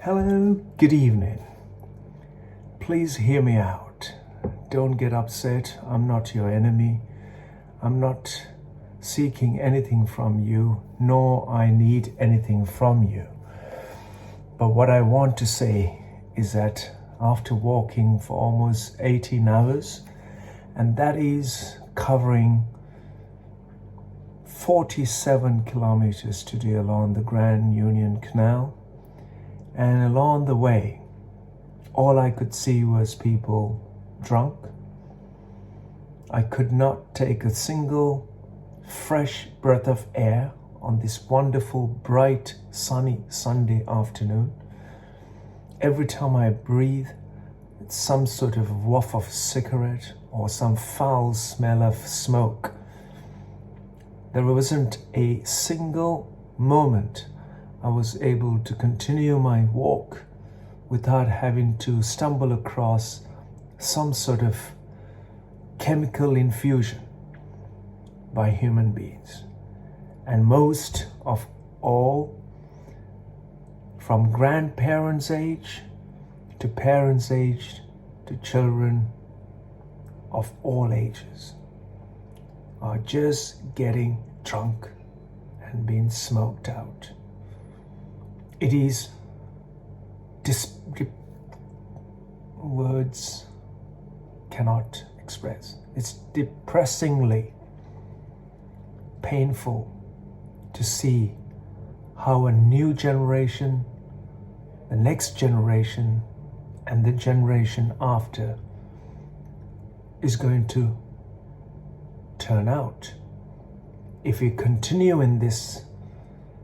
Hello, good evening. Please hear me out. Don't get upset. I'm not your enemy. I'm not seeking anything from you, nor I need anything from you. But what I want to say is that after walking for almost 18 hours, and that is covering 47 kilometers today along the Grand Union Canal, and along the way, all I could see was people drunk. I could not take a single fresh breath of air on this wonderful, bright, sunny Sunday afternoon. Every time I breathe, it's some sort of whiff of cigarette or some foul smell of smoke. There wasn't a single moment I was able to continue my walk without having to stumble across some sort of chemical infusion by human beings. And most of all, from grandparents' age to parents' age to children of all ages, are just getting drunk and being smoked out. It is words cannot express. It's depressingly painful to see how a new generation, the next generation, and the generation after is going to turn out. If we continue in this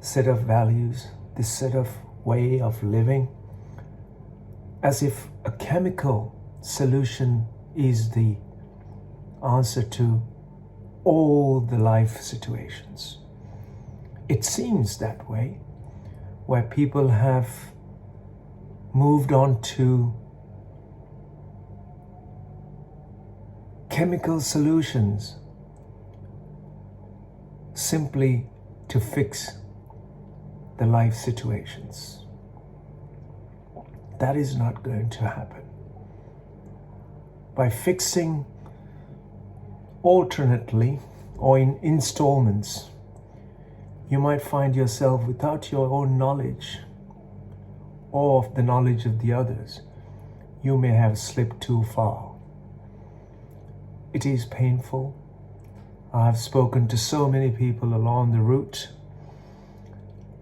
set of values, this set of way of living, as if a chemical solution is the answer to all the life situations. It seems that way, where people have moved on to chemical solutions simply to fix the life situations. That is not going to happen. By fixing alternately or in installments, you might find yourself without your own knowledge or of the knowledge of the others. You may have slipped too far. It is painful. I have spoken to so many people along the route,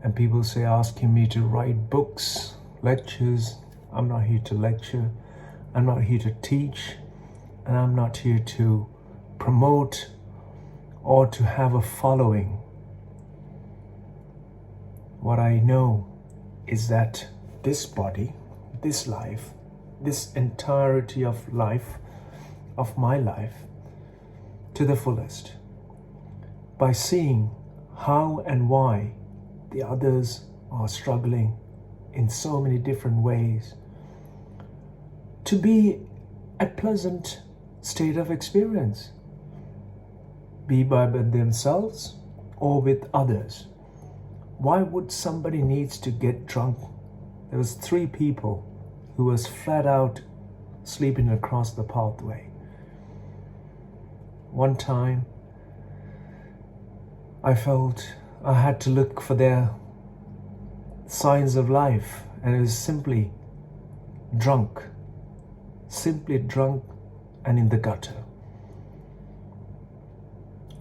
and people say, asking me to write books, lectures. I'm not here to lecture. I'm not here to teach. And I'm not here to promote or to have a following. What I know is that this body, this life, this entirety of life, of my life, to the fullest, by seeing how and why the others are struggling in so many different ways, to be a pleasant state of experience, be by themselves or with others. Why would somebody needs to get drunk? There was 3 people who was flat out sleeping across the pathway. One time, I felt I had to look for their signs of life, and it was simply drunk and in the gutter.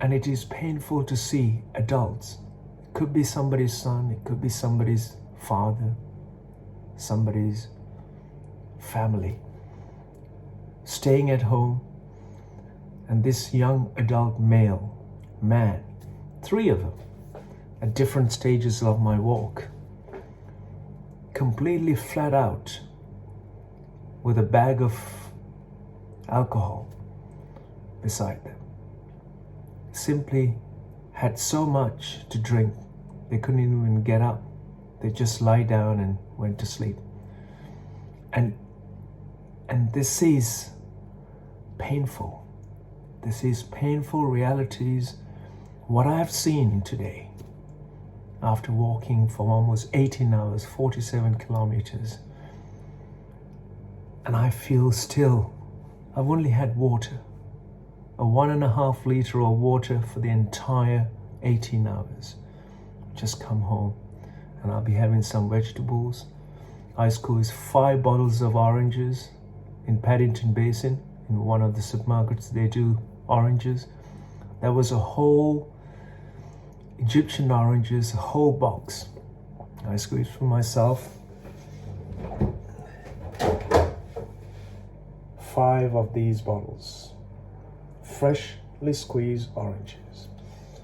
And it is painful to see adults. It could be somebody's son, it could be somebody's father, somebody's family, staying at home, and this young adult man, 3 of them, at different stages of my walk, completely flat out with a bag of alcohol beside them. Simply had so much to drink, they couldn't even get up. They just lie down and went to sleep. And this is painful. This is painful realities. What I have seen today, after walking for almost 18 hours, 47 kilometers. And I feel still, I've only had water, a 1.5 liter of water for the entire 18 hours. Just come home and I'll be having some vegetables. I squeezed 5 bottles of oranges in Paddington Basin. In one of the supermarkets, they do oranges. There was a whole Egyptian oranges, a whole box. I squeezed for myself 5 of these bottles, freshly squeezed oranges.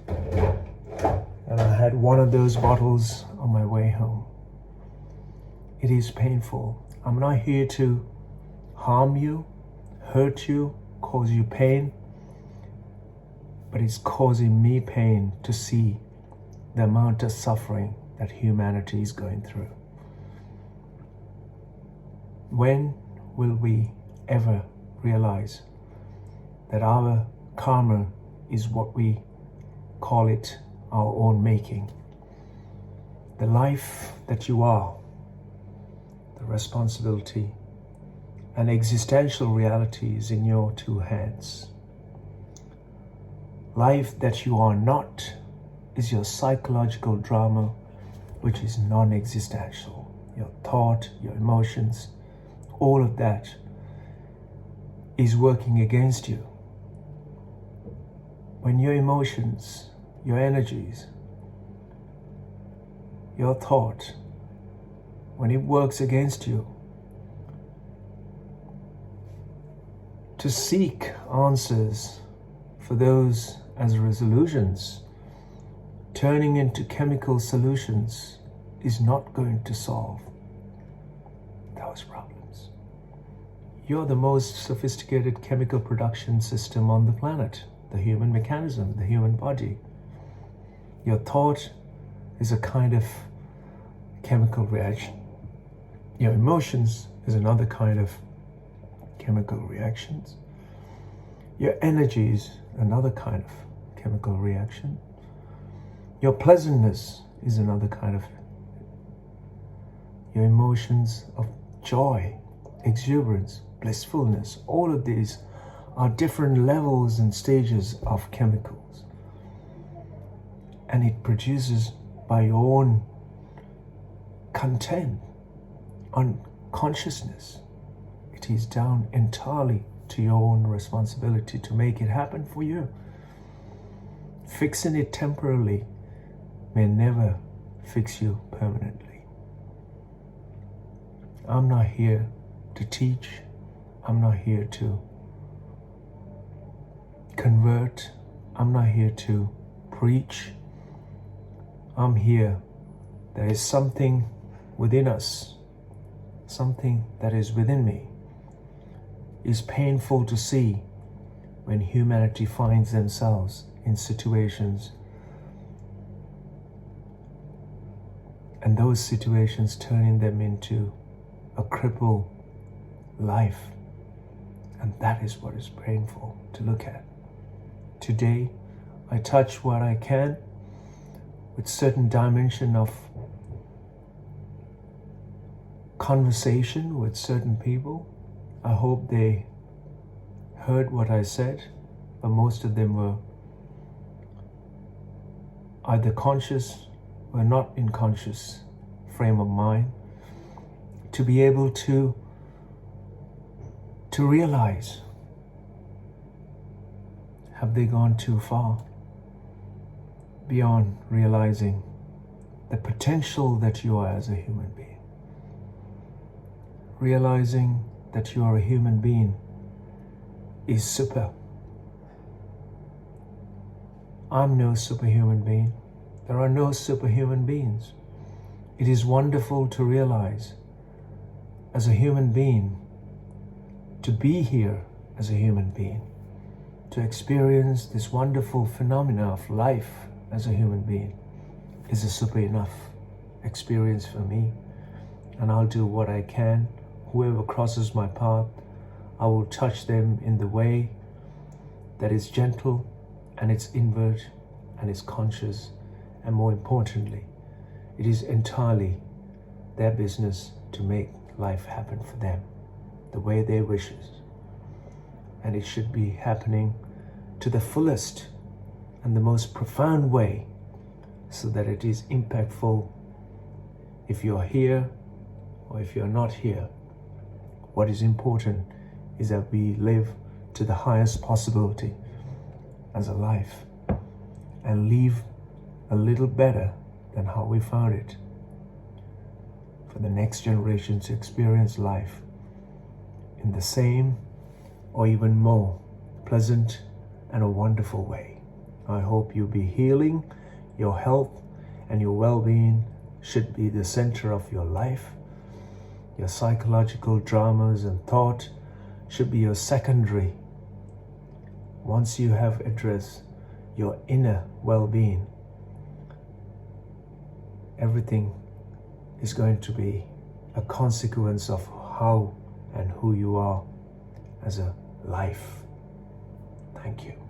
And I had one of those bottles on my way home. It is painful. I'm not here to harm you, hurt you, cause you pain, but it's causing me pain to see the amount of suffering that humanity is going through. When will we ever realize that our karma is what we call it, our own making? The life that you are, the responsibility and existential reality is in your 2 hands. Life that you are not is your psychological drama, which is non-existential. Your thought, your emotions, all of that is working against you. When your emotions, your energies, your thought, when it works against you, to seek answers for those as resolutions, turning into chemical solutions is not going to solve those problems. You're the most sophisticated chemical production system on the planet, the human mechanism, the human body. Your thought is a kind of chemical reaction. Your emotions is another kind of chemical reactions. Your energy is another kind of chemical reaction. Your pleasantness is another kind of. Your emotions of joy, exuberance, blissfulness, all of these are different levels and stages of chemicals. And it produces by your own content, unconsciousness. It is down entirely to your own responsibility to make it happen for you. Fixing it temporarily may never fix you permanently. I'm not here to teach. I'm not here to convert. I'm not here to preach. I'm here. There is something within us, something that is within me. Is painful to see when humanity finds themselves in situations, and those situations turning them into a crippled life. And that is what is painful to look at. Today, I touch what I can with certain dimension of conversation with certain people. I hope they heard what I said, but most of them were either conscious or not in conscious frame of mind, to be able to realize, have they gone too far beyond realizing the potential that you are as a human being? Realizing that you are a human being is super. I'm no superhuman being. There are no superhuman beings. It is wonderful to realize as a human being, to be here as a human being, to experience this wonderful phenomena of life as a human being is a super enough experience for me. And I'll do what I can. Whoever crosses my path, I will touch them in the way that is gentle and it's inward and it's conscious, and more importantly, It is entirely their business to make life happen for them the way they wishes. And it should be happening to the fullest and the most profound way, so that it is impactful if you're here or if you're not here. What is important is that we live to the highest possibility as a life and leave a little better than how we found it, for the next generation to experience life in the same or even more pleasant and a wonderful way. I hope you'll be healing. Your health and your well-being should be the center of your life. Your psychological dramas and thought should be your secondary. Once you have addressed your inner well-being, everything is going to be a consequence of how and who you are as a life. Thank you.